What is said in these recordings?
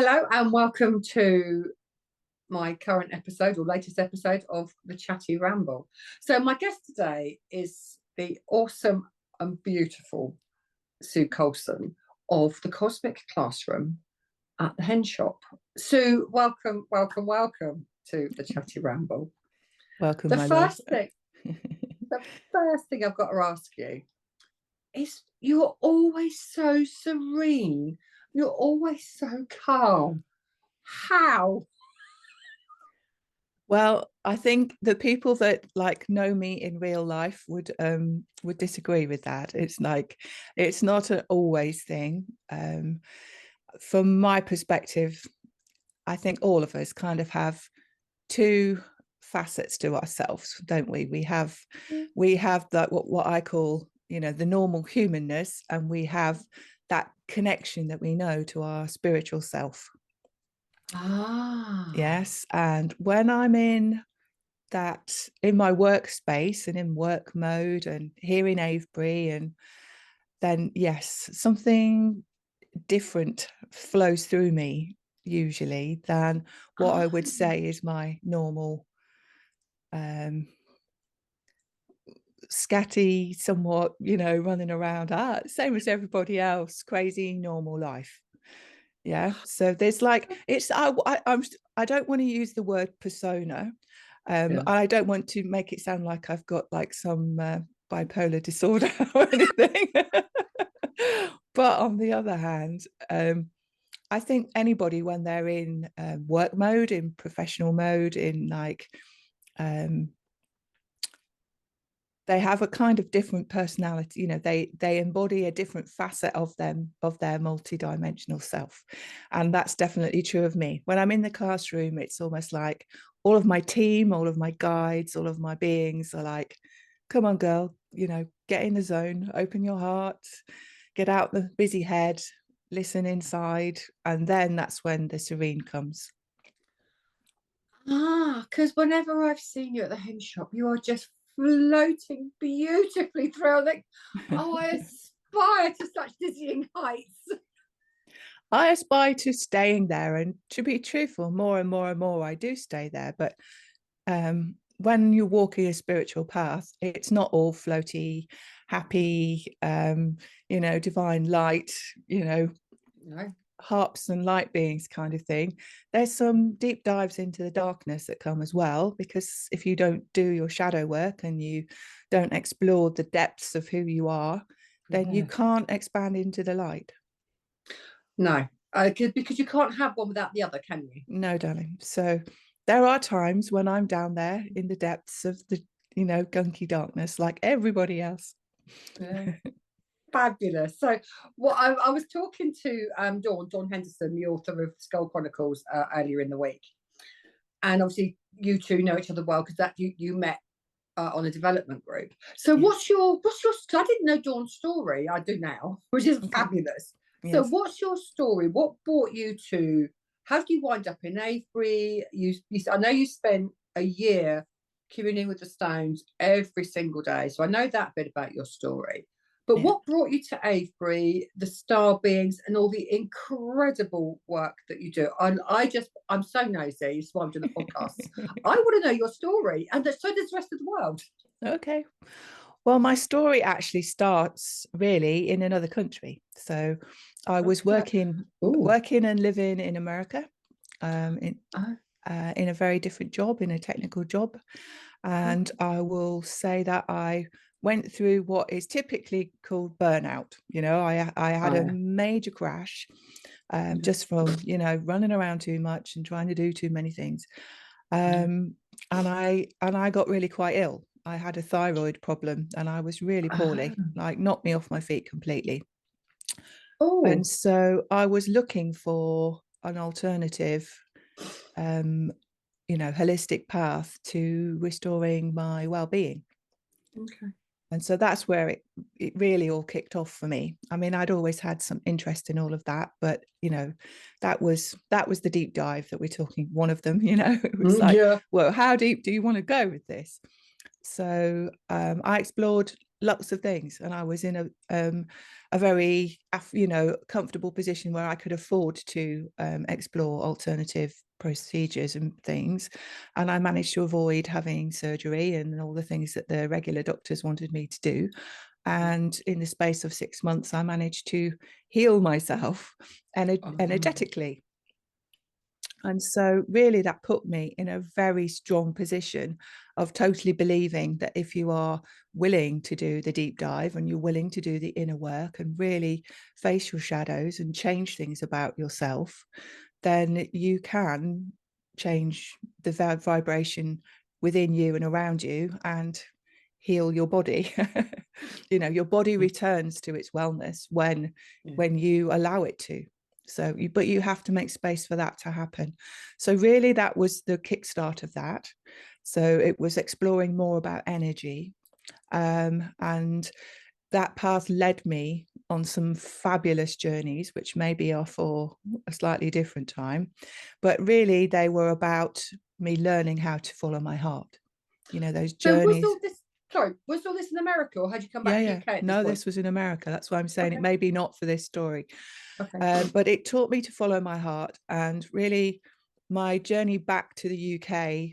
Hello and welcome to my current episode or latest episode of the Chatty Ramble. So my guest today is the awesome and beautiful Sue Coulson of the Cosmic Classroom at the Hen Shop. Sue, welcome to the Chatty Ramble. Welcome, The my first love. thing, the first thing I've got to ask you is you're always so serene. You're always so calm. How? Well, I think the people that know me in real life would disagree with that. It's not an always thing. From my perspective, I think all of us kind of have two facets to ourselves, don't we? We have that what I call, the normal humanness, and we have that connection that we know to our spiritual self. Yes. And when I'm in my workspace and in work mode and here in Avebury, and then yes, something different flows through me usually than what I would say is my normal scatty, somewhat, running around, same as everybody else, crazy normal life. Yeah. So there's I don't want to use the word persona. I don't want to make it sound like I've got some bipolar disorder or anything. But on the other hand, I think anybody, when they're in work mode, in professional mode, in they have a kind of different personality. They embody a different facet of their multi-dimensional self, and that's definitely true of me. When I'm in the classroom, it's almost like all of my team, all of my guides, all of my beings are like, come on girl, get in the zone, open your heart, get out the busy head, listen inside, and then that's when the serene comes. Because whenever I've seen you at the Hen Shop, you are just floating beautifully through. I aspire to such dizzying heights. I aspire to staying there, and to be truthful, more and more and more I do stay there. But when you're walking a spiritual path, it's not all floaty, happy, divine light, no. Harps and light beings kind of thing. There's some deep dives into the darkness that come as well, because if you don't do your shadow work and you don't explore the depths of who you are, then you can't expand into the light. No, because you can't have one without the other, can you? No, darling. So there are times when I'm down there in the depths of the gunky darkness like everybody else. Fabulous. So I was talking to Dawn Henderson, the author of Skull Chronicles, earlier in the week, and obviously you two know each other well because that you met on a development group. So yes. what's your I didn't know Dawn's story. I do now, which is fabulous. Yes. So what's your story? What brought you to, how did you wind up in Avebury? I know you spent a year communing with the stones every single day, so I know that bit about your story. But what brought you to Avebury, the star beings, and all the incredible work that you do? I'm so nosy, that's why I'm doing the podcast. I want to know your story, and so does the rest of the world. Okay. Well, my story actually starts really in another country. So I was working and living in America, in a very different job, in a technical job. And I will say that I went through what is typically called burnout. I had a major crash just from, running around too much and trying to do too many things. And I got really quite ill. I had a thyroid problem and I was really poorly, knocked me off my feet completely. And so I was looking for an alternative, holistic path to restoring my well-being. Okay. And so that's where it really all kicked off for me. I mean, I'd always had some interest in all of that, but that was the deep dive that we're talking. One of them, it was well, how deep do you want to go with this? So I explored lots of things, and I was in a very, you know, comfortable position where I could afford to explore alternative procedures and things, and I managed to avoid having surgery and all the things that the regular doctors wanted me to do. And in the space of 6 months, I managed to heal myself energetically. And so really that put me in a very strong position of totally believing that if you are willing to do the deep dive and you're willing to do the inner work and really face your shadows and change things about yourself, then you can change the vibration within you and around you and heal your body. You know, your body returns to its wellness when you allow it to. So but you have to make space for that to happen. So really that was the kickstart of that. So it was exploring more about energy, and that path led me on some fabulous journeys, which maybe are for a slightly different time, but really they were about me learning how to follow my heart. You know, those journeys. So was all this in America, or had you come back to the UK at No, this was in America. That's why I'm saying it may be not for this story. But it taught me to follow my heart, and really my journey back to the UK,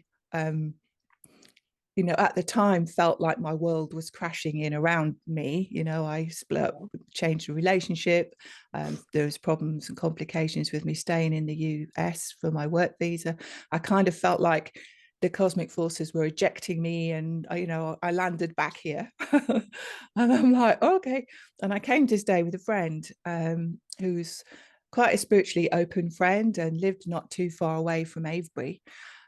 you know, at the time felt like my world was crashing in around me. You know, I split up, changed the relationship. There was problems and complications with me staying in the US for my work visa. I kind of felt like the cosmic forces were ejecting me, and you know, I landed back here. And I'm like, okay. And I came to stay with a friend who's quite a spiritually open friend and lived not too far away from Avebury.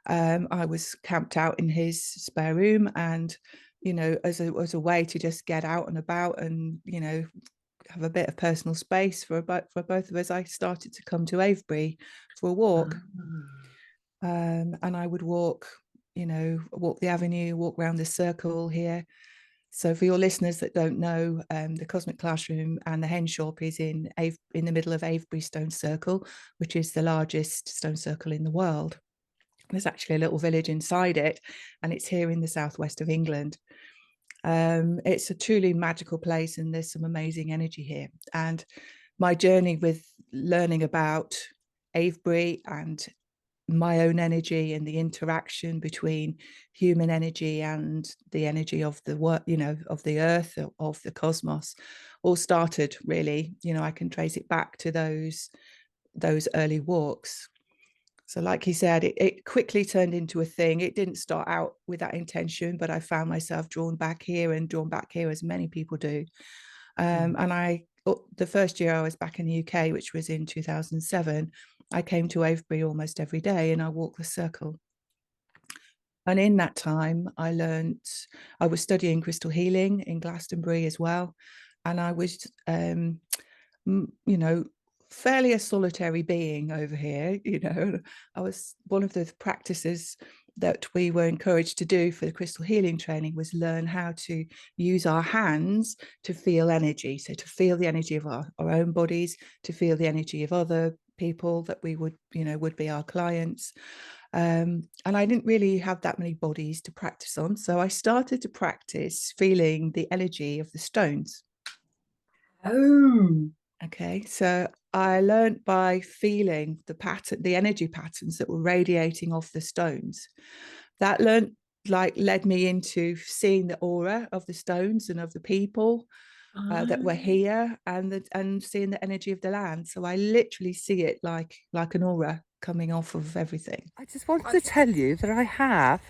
I was camped out in his spare room, and you know, as a way to just get out and about and, you know, have a bit of personal space for both of us, I started to come to Avebury for a walk. And I would walk, you know, walk the avenue, walk around the circle here. So for your listeners that don't know, the Cosmic Classroom and the Hen Shop is in the middle of Avebury Stone Circle, which is the largest stone circle in the world. There's actually a little village inside it, and it's here in the southwest of England. It's a truly magical place, and there's some amazing energy here. And my journey with learning about Avebury and my own energy and the interaction between human energy and the energy of the work, you know, of the earth, of the cosmos, all started really, you know, I can trace it back to those early walks. So like he said, it quickly turned into a thing. It didn't start out with that intention, but I found myself drawn back here as many people do. And the first year I was back in the UK, which was in 2007, I came to Avebury almost every day and I walked the circle. And in that time, I was studying crystal healing in Glastonbury as well. And I was, you know, fairly a solitary being over here. You know, I was one of the practices that we were encouraged to do for the crystal healing training was learn how to use our hands to feel energy. So to feel the energy of our own bodies, to feel the energy of other people that we would, you know, would be our clients. And I didn't really have that many bodies to practice on. So I started to practice feeling the energy of the stones. Oh. Okay, so I learned by feeling the energy patterns that were radiating off the stones. That led me into seeing the aura of the stones and of the people that were here, and seeing the energy of the land. So I literally see it like an aura coming off of everything. I just wanted to tell you that I have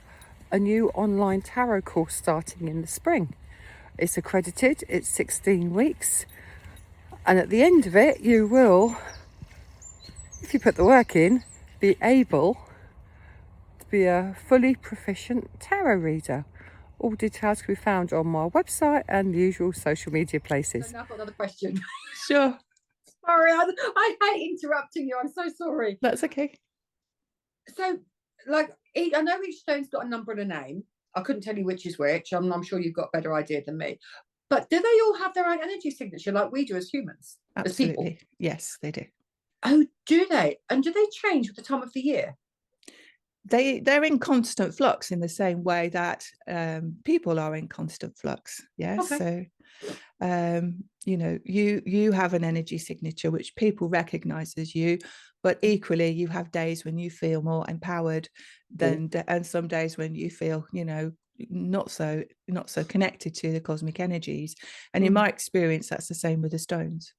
a new online tarot course starting in the spring. It's accredited, it's 16 weeks. And at the end of it, you will, if you put the work in, be able to be a fully proficient tarot reader. All details can be found on my website and the usual social media places. So now I've got another question. Sure. Sorry, I hate interrupting you. I'm so sorry. That's okay. So, like, I know each stone's got a number and a name. I couldn't tell you which is which. I'm sure you've got a better idea than me. But do they all have their own energy signature like we do as humans? Absolutely. As people? Yes, they do. Oh, do they? And do they change with the time of the year? they're in constant flux in the same way that people are in constant flux. Yes. Okay. So you have an energy signature which people recognize as you, but equally you have days when you feel more empowered than and some days when you feel not so connected to the cosmic energies. And in my experience, that's the same with the stones.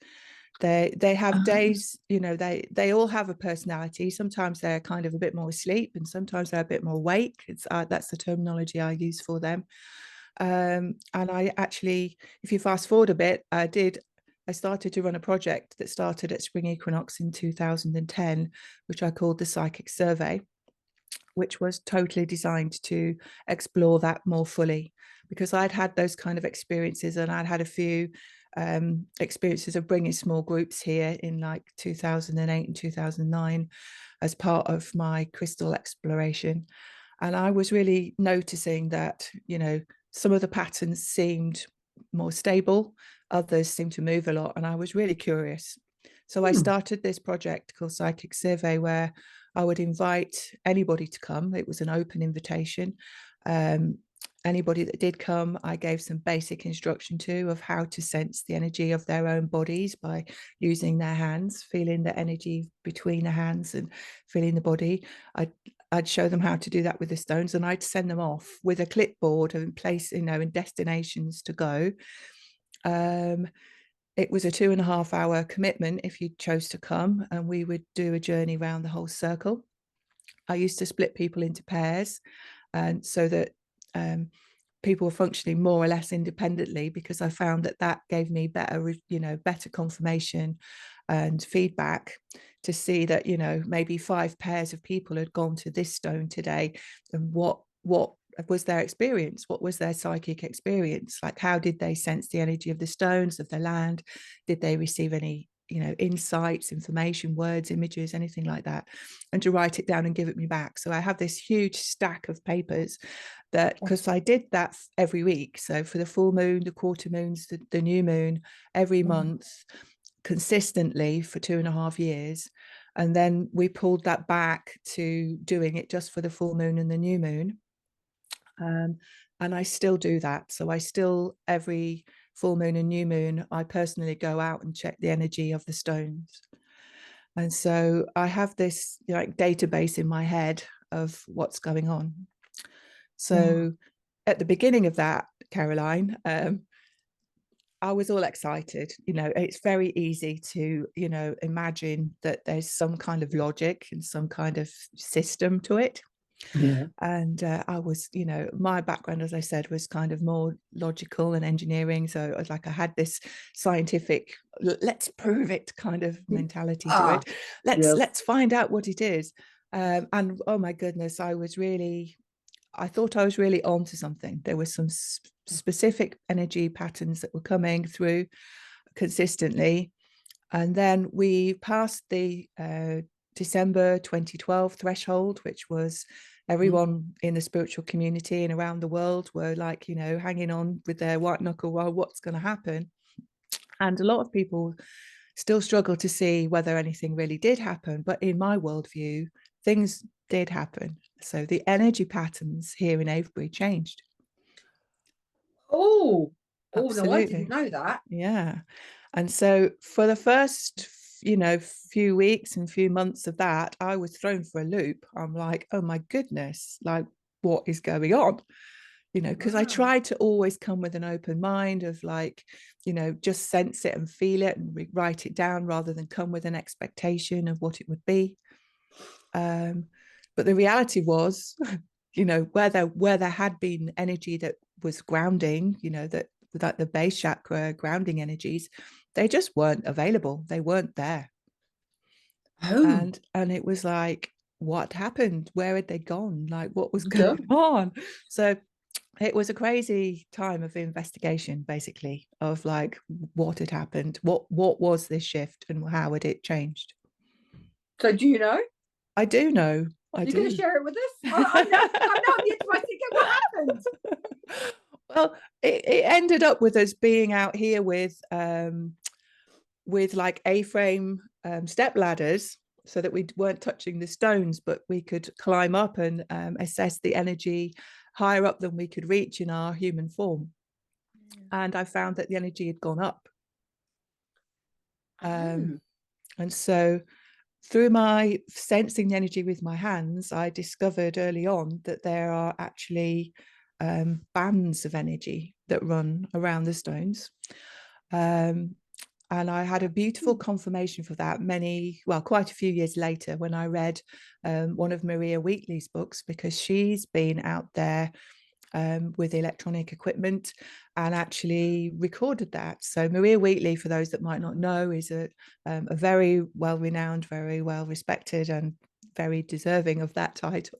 They have days, they all have a personality. Sometimes they're kind of a bit more asleep, and sometimes they're a bit more awake. That's the terminology I use for them. And I actually, if you fast forward a bit, I started to run a project that started at spring equinox in 2010, which I called the Psychic Survey, which was totally designed to explore that more fully, because I'd had those kind of experiences, and I'd had a few experiences of bringing small groups here in like 2008 and 2009 as part of my crystal exploration. And I was really noticing that, some of the patterns seemed more stable, others seemed to move a lot, and I was really curious. So I started this project called Psychic Survey, where I would invite anybody to come. It was an open invitation. Anybody that did come, I gave some basic instruction to of how to sense the energy of their own bodies by using their hands, feeling the energy between the hands and feeling the body. I'd show them how to do that with the stones, and I'd send them off with a clipboard and place, and destinations to go. It was a 2.5-hour commitment if you chose to come, and we would do a journey around the whole circle. I used to split people into pairs, and so that people were functioning more or less independently, because I found that gave me better confirmation and feedback to see that, maybe 5 pairs of people had gone to this stone today, and what was their experience? What was their psychic experience? Like, how did they sense the energy of the stones, of the land? Did they receive any insights, information, words, images, anything like that, and to write it down and give it me back. So I have this huge stack of papers that, because I did that every week. So for the full moon, the quarter moons, the new moon, every month, consistently for 2.5 years. And then we pulled that back to doing it just for the full moon and the new moon. And I still do that. So I still, every full moon and new moon, I personally go out and check the energy of the stones. And so I have this database in my head of what's going on. So at the beginning of that, Caroline, I was all excited. It's very easy to, imagine that there's some kind of logic and some kind of system to it. Yeah. And I was, my background, as I said, was kind of more logical and engineering. So it was like I had this scientific, let's prove it kind of mentality to it. Let's find out what it is. And oh my goodness, I thought I was really onto something. There were some specific energy patterns that were coming through consistently. And then we passed the December 2012 threshold, which was everyone in the spiritual community and around the world were like, hanging on with their white knuckle, well, what's going to happen? And a lot of people still struggle to see whether anything really did happen. But in my worldview, things did happen. So the energy patterns here in Avebury changed. Oh, absolutely. No, I didn't know that. Yeah. And so for the first few weeks and few months of that, I was thrown for a loop. I'm like, oh my goodness, like, what is going on? Because I tried to always come with an open mind of like, just sense it and feel it and write it down, rather than come with an expectation of what it would be. But the reality was, where there had been energy that was grounding, that the base chakra grounding energies, they just weren't available. They weren't there. And it was like, what happened? Where had they gone? Like, what was going on? So it was a crazy time of investigation, basically, of like what had happened, what was this shift, and how had it changed. So do you know? I do know. You're going to share it with us? I'm now interested in what happened. Well, it ended up with us being out here with like A-frame step ladders so that we weren't touching the stones, but we could climb up and assess the energy higher up than we could reach in our human form. And I found that the energy had gone up. And so through my sensing the energy with my hands, I discovered early on that there are actually bands of energy that run around the stones. And I had a beautiful confirmation for that quite a few years later, when I read one of Maria Wheatley's books, because she's been out there with electronic equipment and actually recorded that. So Maria Wheatley, for those that might not know, is a very well-renowned, very well-respected and very deserving of that title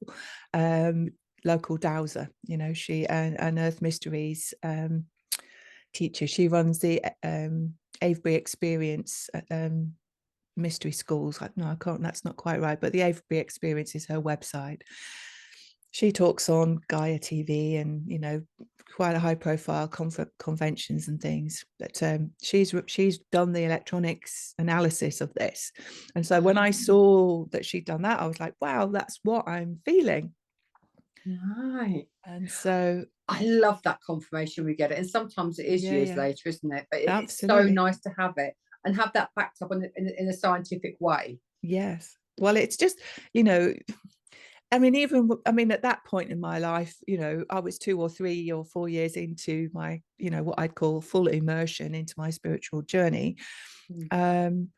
local dowser. You know, she an Earth Mysteries teacher. She runs the Avebury Experience mystery schools. No, I can't, that's not quite right, but the Avebury Experience is her website. She talks on Gaia TV and, you know, quite a high profile conventions and things. But she's done the electronics analysis of this. And so when I saw that she'd done that, I was like, wow, that's what I'm feeling. Right. And so I love that confirmation we get it. And sometimes it is years later, isn't it? But it's so nice to have it and have that backed up in a scientific way. Yes. Well, it's just, you know, I mean, at that point in my life, you know, I was 2 or 3 or 4 years into my, you know, what I'd call full immersion into my spiritual journey. And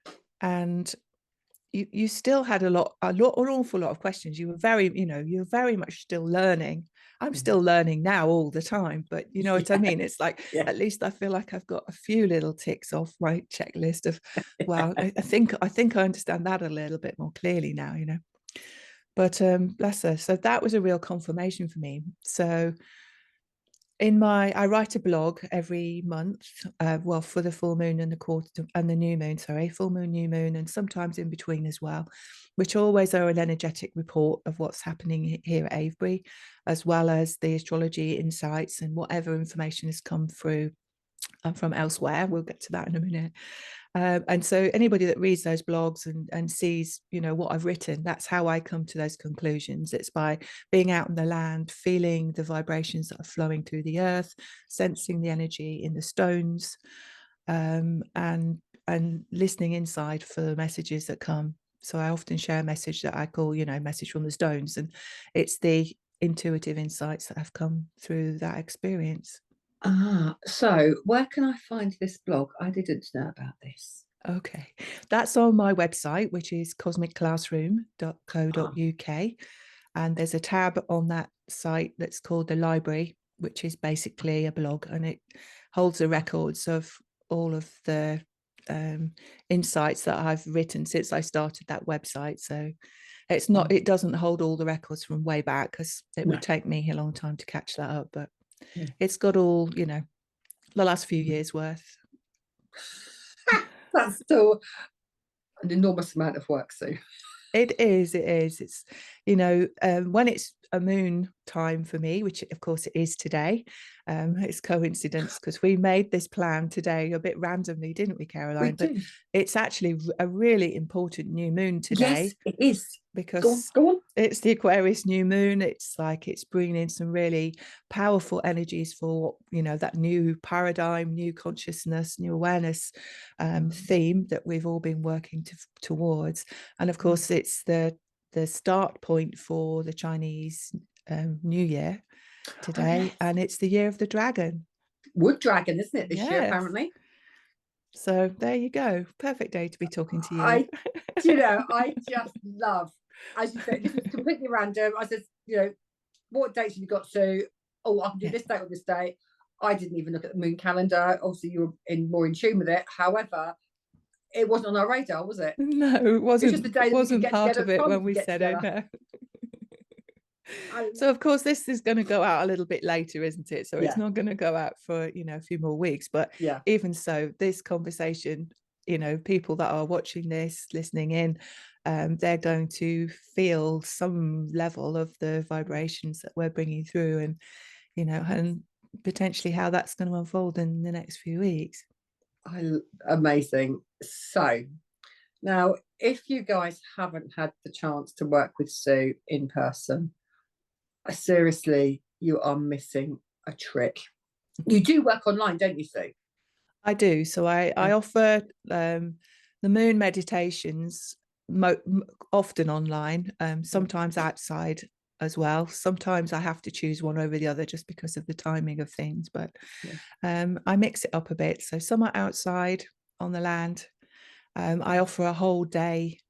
you still had an awful lot of questions. You were you're very much still learning. I'm still learning now all the time, but you know what I mean? It's like, at least I feel like I've got a few little ticks off my checklist of, wow, I think I understand that a little bit more clearly now, you know. But bless her. So that was a real confirmation for me. So I write a blog every month, for the full moon and the quarter and the new moon, full moon, new moon, and sometimes in between as well, which always are an energetic report of what's happening here at Avebury, as well as the astrology insights and whatever information has come through from elsewhere. We'll get to that in a minute. And so anybody that reads those blogs and sees, you know, what I've written, that's how I come to those conclusions. It's by being out in the land, feeling the vibrations that are flowing through the earth, sensing the energy in the stones, and listening inside for the messages that come. So I often share a message that I call, you know, message from the stones, and it's the intuitive insights that have come through that experience. So where can I find this blog? I didn't know about this. Okay, that's on my website, which is cosmicclassroom.co.uk. And there's a tab on that site that's called the library, which is basically a blog, and it holds the records of all of the insights that I've written since I started that website. So it's not, it doesn't hold all the records from way back, because it would take me a long time to catch that up, but it's got all, you know, the last few years worth. That's still an enormous amount of work, Sue. It is. It's, you know, when it's a moon time for me, which of course it is today. It's coincidence because we made this plan today a bit randomly, didn't we, Caroline? But it's actually a really important new moon today. Yes, it is. Because go on. It's the Aquarius new moon. It's like it's bringing in some really powerful energies for, you know, that new paradigm, new consciousness, new awareness theme that we've all been working towards. And of course, it's the start point for the Chinese New Year today, and it's the year of the dragon. Wood dragon, isn't it, this year, apparently? So there you go. Perfect day to be talking to you. I just love, as you said, this was completely random. I said, you know, what dates have you got to? Oh, I can do this date or this date. I didn't even look at the moon calendar. Obviously, you were more in tune with it. However, it wasn't on our radar, was it? No, it wasn't. It was just the day that wasn't part of it when we said it. No. So of course this is going to go out a little bit later, isn't it? So it's not going to go out for, you know, a few more weeks, but even so, this conversation, you know, people that are watching this, listening in, they're going to feel some level of the vibrations that we're bringing through, and, you know, and potentially how that's going to unfold in the next few weeks. Amazing. So Now, if you guys haven't had the chance to work with Sue in person, seriously, you are missing a trick. You do work online, don't you, Sue? I do. So I offer the moon meditations often online, sometimes outside as well. Sometimes I have to choose one over the other just because of the timing of things, but I mix it up a bit. So some are outside on the land. I offer a whole day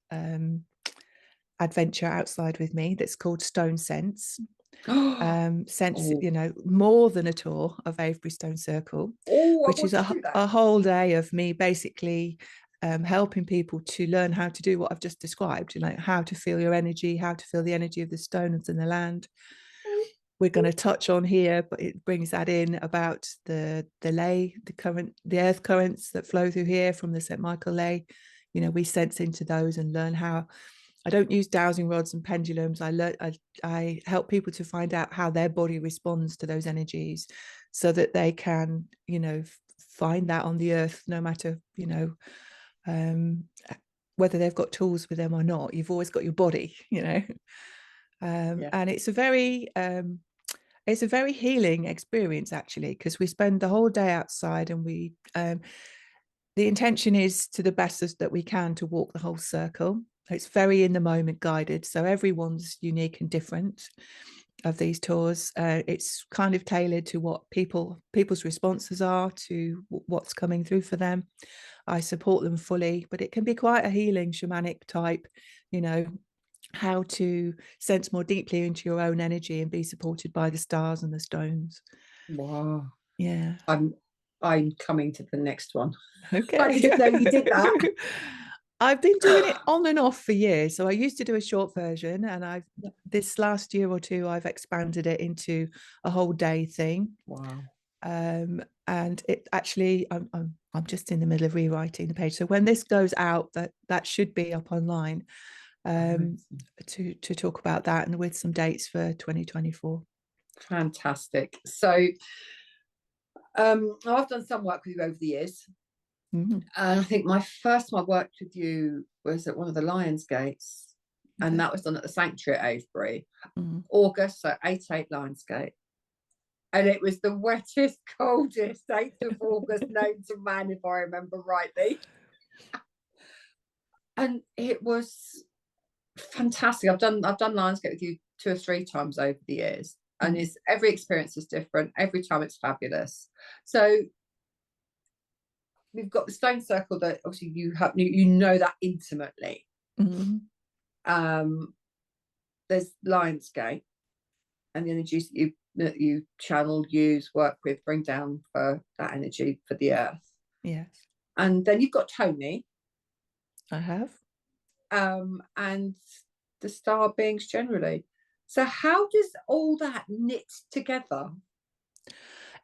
adventure outside with me that's called Stone Sense. Sense, you know, more than a tour of Avebury Stone Circle, which is a whole day of me basically helping people to learn how to do what I've just described, you know, how to feel your energy, how to feel the energy of the stones in the land. We're going to touch on here, but it brings that in about the ley, the current, the earth currents that flow through here from the St. Michael ley. You know, we sense into those and learn how. I don't use dowsing rods and pendulums. I help people to find out how their body responds to those energies so that they can, you know, find that on the earth, no matter, you know, whether they've got tools with them or not. You've always got your body, you know. And it's a very healing experience, actually, because we spend the whole day outside, and we the intention is, to the best that we can, to walk the whole circle. It's very in the moment guided, so everyone's unique and different of these tours. It's kind of tailored to what people's responses are to what's coming through for them. I support them fully, but it can be quite a healing shamanic type, you know, how to sense more deeply into your own energy and be supported by the stars and the stones. Wow. Yeah. I'm coming to the next one. Okay. I didn't know you did that. I've been doing it on and off for years. So I used to do a short version, and this last year or two, I've expanded it into a whole day thing. Wow. And it actually, I'm just in the middle of rewriting the page. So when this goes out, that should be up online to talk about that, and with some dates for 2024. Fantastic. So I've done some work with you over the years. And I think my first time I worked with you was at one of the Lions Gates, and that was done at the Sanctuary at Avebury, August, so 8/8 Lionsgate. And it was the wettest, coldest 8th of August known to man, if I remember rightly. And it was fantastic. I've done Lionsgate with you 2 or 3 times over the years, and every experience is different. Every time it's fabulous. So we've got the stone circle that obviously you know that intimately. There's Lionsgate and the energies that you channel, use, work with, bring down for that energy for the earth. Yes. And then you've got Tony. I have. And the star beings generally. So how does all that knit together?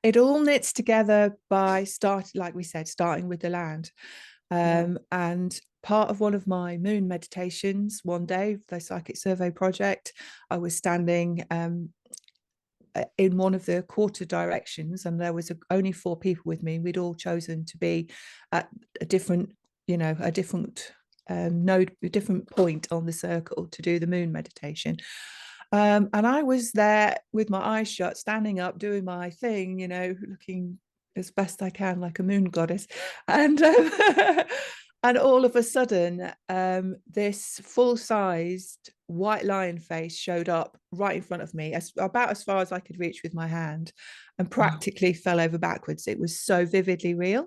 It all knits together by like we said, starting with the land. And part of one of my moon meditations one day, the Psychic Survey Project, I was standing in one of the quarter directions, and there was only 4 people with me. We'd all chosen to be at a different, you know, a different node, a different point on the circle to do the moon meditation. And I was there with my eyes shut, standing up, doing my thing, you know, looking as best I can like a moon goddess. And and all of a sudden, this full-sized white lion face showed up right in front of me, about as far as I could reach with my hand, and practically fell over backwards. It was so vividly real.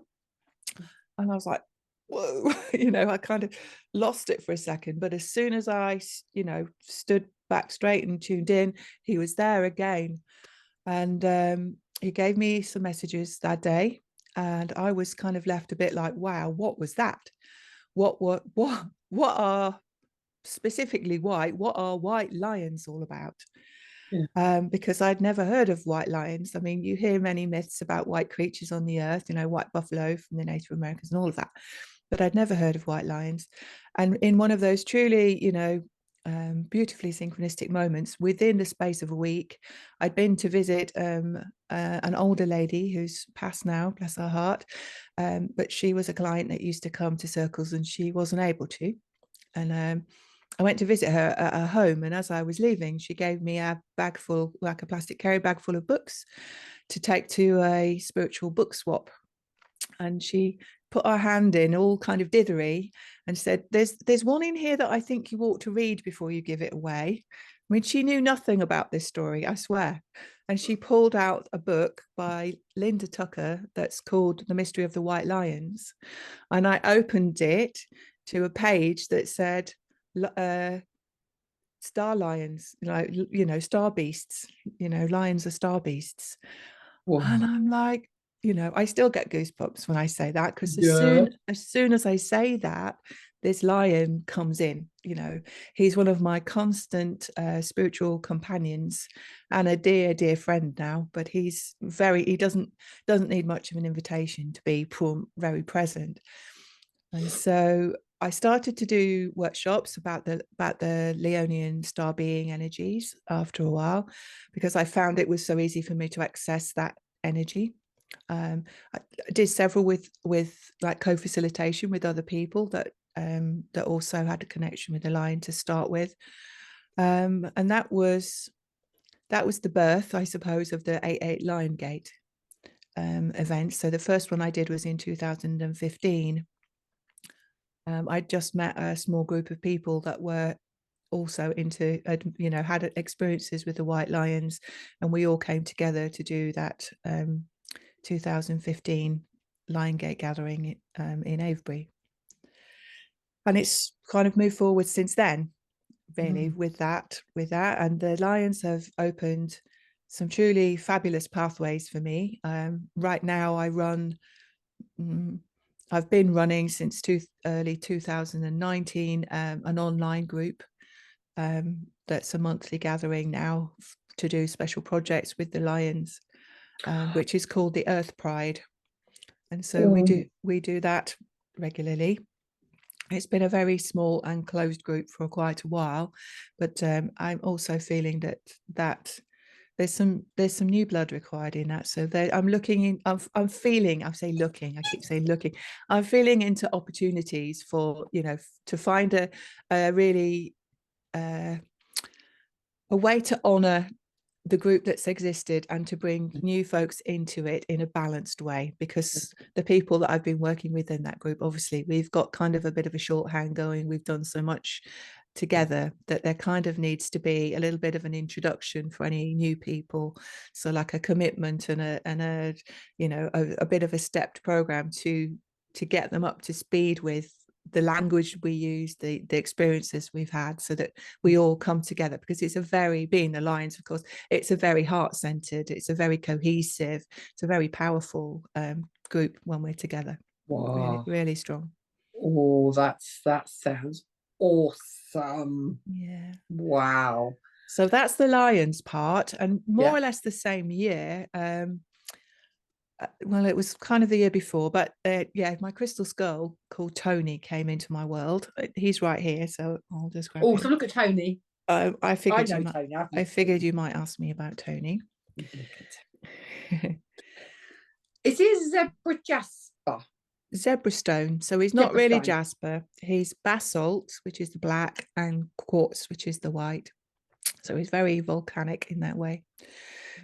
And I was like, whoa, you know, I kind of lost it for a second. But as soon as I, you know, stood back straight and tuned in, he was there again. And he gave me some messages that day, and I was kind of left a bit like, wow, what was that? What are specifically white? What are white lions all about? Because I'd never heard of white lions. I mean, you hear many myths about white creatures on the earth, you know, white buffalo from the Native Americans and all of that, but I'd never heard of white lions. And in one of those truly, you know, beautifully synchronistic moments. Within the space of a week, I'd been to visit an older lady who's passed now, bless her heart, but she was a client that used to come to circles and she wasn't able to. And I went to visit her at her home, and as I was leaving, she gave me a bag full, like a plastic carry bag full of books to take to a spiritual book swap. And she put her hand in all kind of dithery and said, there's one in here that I think you ought to read before you give it away. I mean, she knew nothing about this story, I swear. And she pulled out a book by Linda Tucker that's called The Mystery of the White Lions. And I opened it to a page that said star lions, like, you know, star beasts, you know, lions are star beasts. Whoa. And I'm like, you know, I still get goosebumps when I say that, because as soon as I say that, this lion comes in. You know, he's one of my constant spiritual companions and a dear friend now, but he doesn't need much of an invitation to be very present. And so I started to do workshops about the Leonian star being energies after a while, because I found it was so easy for me to access that energy. I did several with like co-facilitation with other people that also had a connection with the lion to start with, and that was the birth, I suppose, of the 8/8 Lion Gate event. So the first one I did was in 2015. I just met a small group of people that were also into, you know, had experiences with the white lions, and we all came together to do that 2015 Lion Gate gathering in Avebury. And it's kind of moved forward since then, really, with that. And the lions have opened some truly fabulous pathways for me. Right now I run, I've been running since early 2019, an online group that's a monthly gathering now to do special projects with the lions, which is called the Earth Pride. And so we do that regularly. It's been a very small and closed group for quite a while, but I'm also feeling that there's some new blood required in that. So I'm looking I'm feeling, I say looking, I keep saying looking, I'm feeling into opportunities for, you know, to find a really a way to honor the group that's existed and to bring new folks into it in a balanced way, because the people that I've been working with in that group, obviously we've got kind of a bit of a shorthand going. We've done so much together that there kind of needs to be a little bit of an introduction for any new people. So like a commitment and a you know, a bit of a stepped program to get them up to speed with the language we use, the experiences we've had, so that we all come together, because it's a very, being the Lions, of course, it's a very heart-centered, it's a very cohesive, it's a very powerful group when we're together. Wow. Really strong. Oh, that sounds awesome. Yeah. Wow. So that's the Lions part, and more or less the same year, well, it was kind of the year before, but my crystal skull called Tony came into my world. He's right here, so I'll just grab him. So look at Tony. I figured you might ask me about Tony. Is he a zebra jasper? Zebra stone. So he's not really jasper. He's basalt, which is the black, and quartz, which is the white. So he's very volcanic in that way.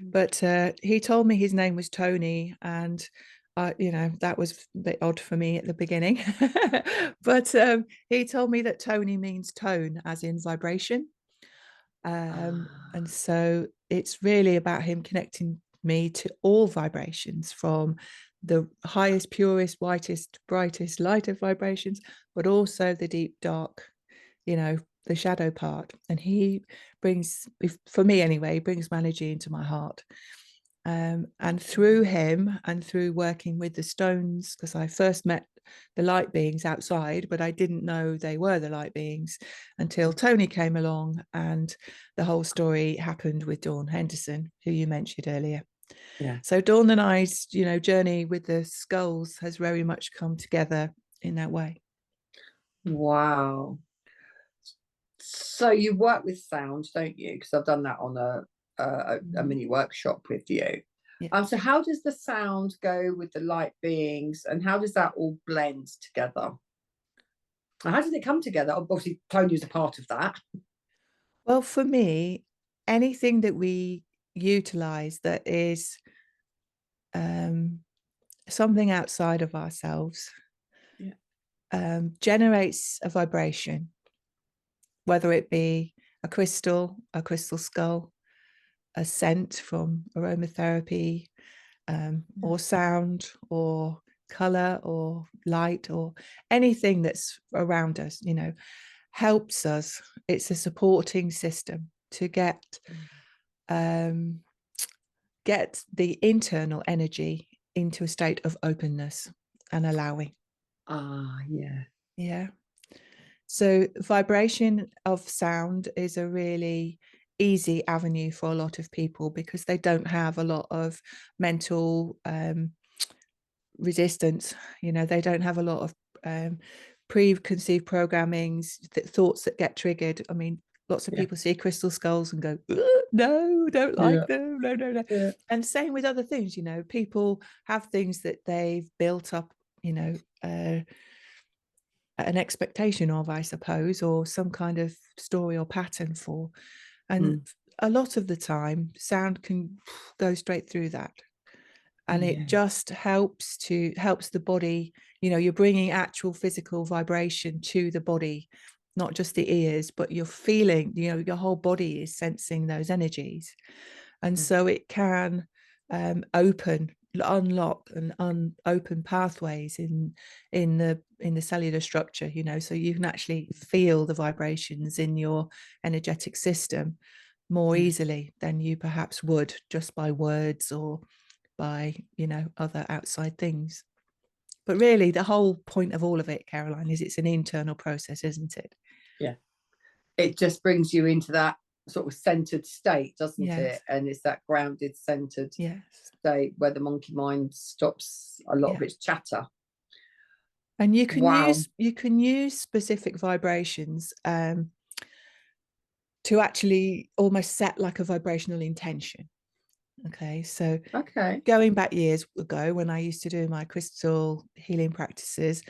But he told me his name was Tony, and you know, that was a bit odd for me at the beginning. But he told me that Tony means tone, as in vibration. And so it's really about him connecting me to all vibrations, from the highest, purest, whitest, brightest, lighter vibrations, but also the deep, dark, you know, the shadow part. And he brings, for me anyway, he brings my energy into my heart. And through him and through working with the stones, because I first met the light beings outside, but I didn't know they were the light beings until Tony came along, and the whole story happened with Dawn Henderson, who you mentioned earlier. Yeah. So Dawn and I's, you know, journey with the skulls has very much come together in that way. Wow. So you work with sound, don't you? Because I've done that on a mini workshop with you. Yeah. So how does the sound go with the light beings, and how does that all blend together? And how did it come together? Obviously, Tony's a part of that. Well, for me, anything that we utilize that is something outside of ourselves, generates a vibration, whether it be a crystal skull, a scent from aromatherapy, or sound, or color, or light, or anything that's around us, you know, helps us. It's a supporting system to get the internal energy into a state of openness and allowing. Yeah. So vibration of sound is a really easy avenue for a lot of people because they don't have a lot of mental resistance. You know, they don't have a lot of preconceived programmings, thoughts that get triggered. I mean, lots of people see crystal skulls and go, no, don't like them. No. Yeah. And same with other things, you know, people have things that they've built up, you know, an expectation of, I suppose, or some kind of story or pattern for. And a lot of the time, sound can go straight through that. And it just helps the body, you know, you're bringing actual physical vibration to the body, not just the ears, but you're feeling, you know, your whole body is sensing those energies. And so it can unlock and open pathways in the cellular structure, you know, so you can actually feel the vibrations in your energetic system more easily than you perhaps would just by words or by, you know, other outside things. But really the whole point of all of it, Caroline, is it's an internal process, isn't it? Yeah, it just brings you into that sort of centered state, doesn't it? And it's that grounded, centered state where the monkey mind stops a lot of its chatter. And you can use specific vibrations to actually almost set like a vibrational intention. Okay, so going back years ago when I used to do my crystal healing practices,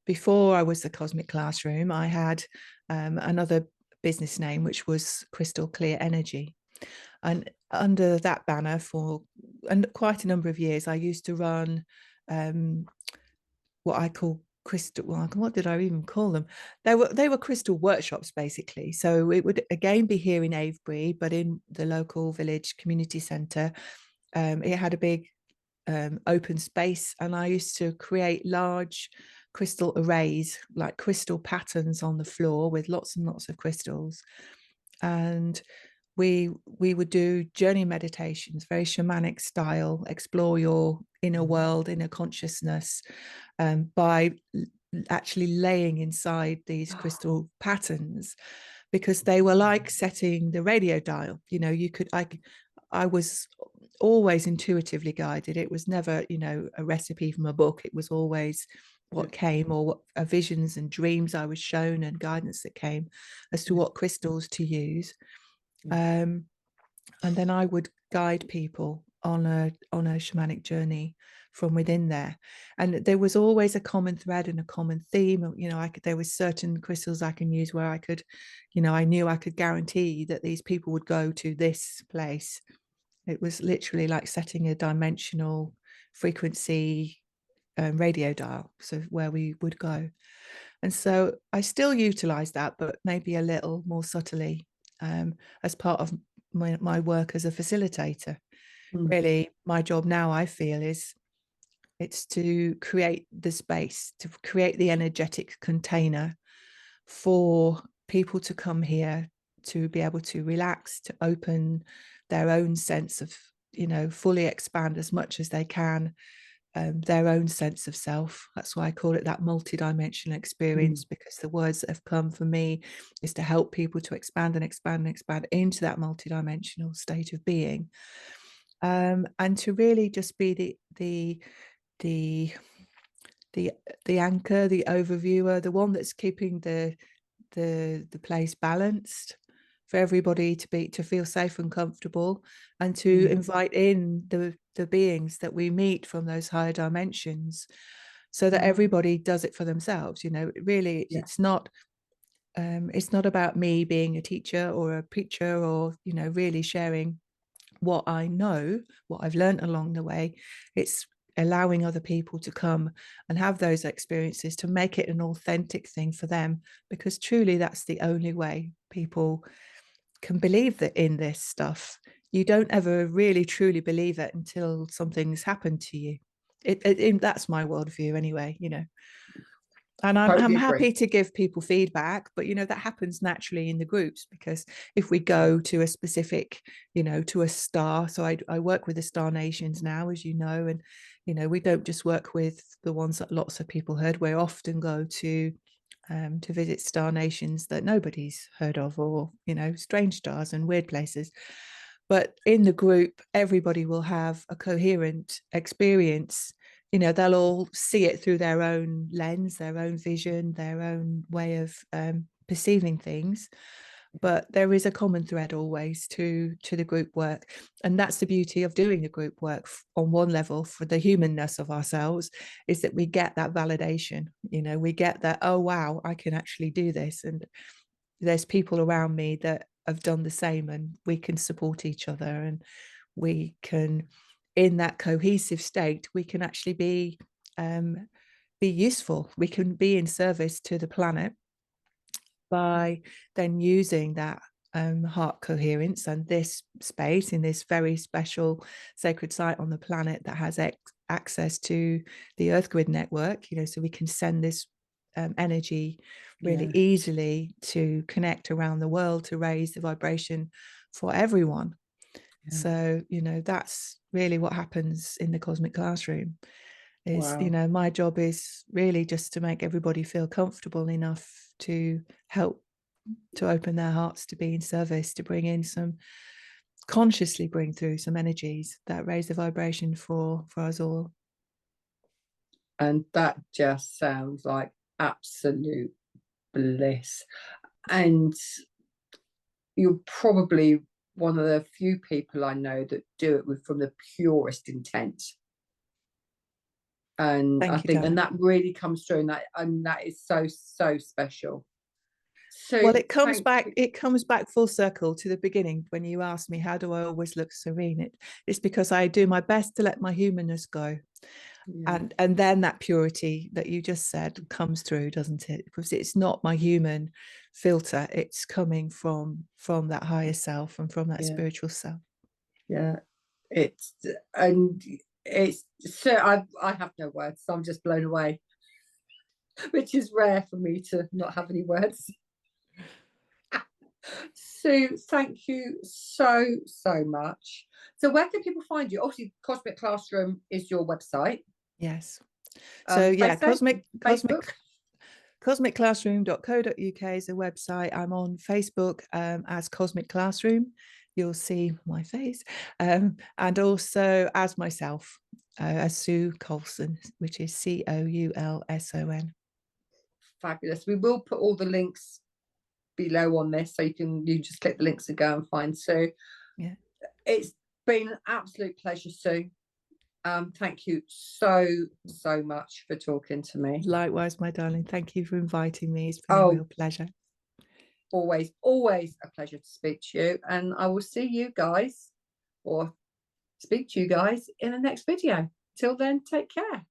before I was the Cosmic Classroom, I had another business name, which was Crystal Clear Energy. And under that banner for quite a number of years, I used to run what I call crystal, well, what did I even call them? They were crystal workshops, basically. So it would again be here in Avebury, but in the local village community centre. It had a big open space, and I used to create large crystal arrays, like crystal patterns on the floor with lots and lots of crystals. And we would do journey meditations, very shamanic style, explore your inner world, inner consciousness, by actually laying inside these crystal patterns, because they were like setting the radio dial. You know, I was always intuitively guided. It was never, you know, a recipe from a book. It was always what came, or what visions and dreams I was shown, and guidance that came as to what crystals to use. And then I would guide people on a shamanic journey from within there. And there was always a common thread and a common theme. You know, there was certain crystals I can use where I could, you know, I knew I could guarantee that these people would go to this place. It was literally like setting a dimensional frequency radio dial, so where we would go. And so I still utilize that, but maybe a little more subtly, as part of my work as a facilitator. Really, my job now, I feel, it's to create the space, to create the energetic container for people to come here, to be able to relax, to open their own sense of, you know, fully expand as much as they can, their own sense of self. That's why I call it that multidimensional experience, because the words that have come for me is to help people to expand and expand and expand into that multidimensional state of being, and to really just be the anchor, the overviewer, the one that's keeping the the place balanced for everybody to feel safe and comfortable, and to invite in the beings that we meet from those higher dimensions, so that everybody does it for themselves. You know, really, it's not about me being a teacher or a preacher, or, you know, really sharing what I know, what I've learned along the way. It's allowing other people to come and have those experiences, to make it an authentic thing for them, because truly that's the only way people can believe that in this stuff. You don't ever really truly believe it until something's happened to you. That's my worldview anyway, you know. And I'm happy to give people feedback, but, you know, that happens naturally in the groups, because if we go to a specific, you know, to a star, so I work with the star nations now, as you know, and, you know, we don't just work with the ones that lots of people heard. We often go to visit star nations that nobody's heard of, or, you know, strange stars and weird places. But in the group, everybody will have a coherent experience. You know, they'll all see it through their own lens, their own vision, their own way of perceiving things. But there is a common thread always to the group work. And that's the beauty of doing the group work on one level for the humanness of ourselves, is that we get that validation. You know, we get that, oh, wow, I can actually do this. And there's people around me that have done the same, and we can support each other, and we can, in that cohesive state, we can actually be useful. We can be in service to the planet by then using that heart coherence and this space in this very special sacred site on the planet that has access to the Earth Grid network, you know, so we can send this energy really easily to connect around the world, to raise the vibration for everyone. So, you know, that's really what happens in the cosmic classroom. Is, you know, my job is really just to make everybody feel comfortable enough to help to open their hearts, to be in service, to bring in some, consciously bring through some energies that raise the vibration for us all. And that just sounds like absolute bliss. And you're probably one of the few people I know that do it from the purest intent. And I think, and that really comes through, and that is so special. So, well, it comes back full circle to the beginning when you asked me, how do I always look serene? It's because I do my best to let my humanness go. And then that purity that you just said comes through, doesn't it? Because it's not my human filter, it's coming from that higher self and from that spiritual self. It's so I have no words, so I'm just blown away, which is rare for me to not have any words. Sue, thank you so much. So where can people find you? Obviously, Cosmic Classroom is your website. Yes. So Facebook? CosmicClassroom.co.uk is a website. I'm on Facebook as Cosmic Classroom. You'll see my face, and also as myself, as Sue Coulson, which is Coulson. Fabulous. We will put all the links below on this, so you just click the links and go and find Sue. Yeah, it's been an absolute pleasure, Sue. Thank you so much for talking to me. Likewise, my darling. Thank you for inviting me. It's been a real pleasure. Always a pleasure to speak to you, and I will see you guys, or speak to you guys, in the next video. Till then, take care.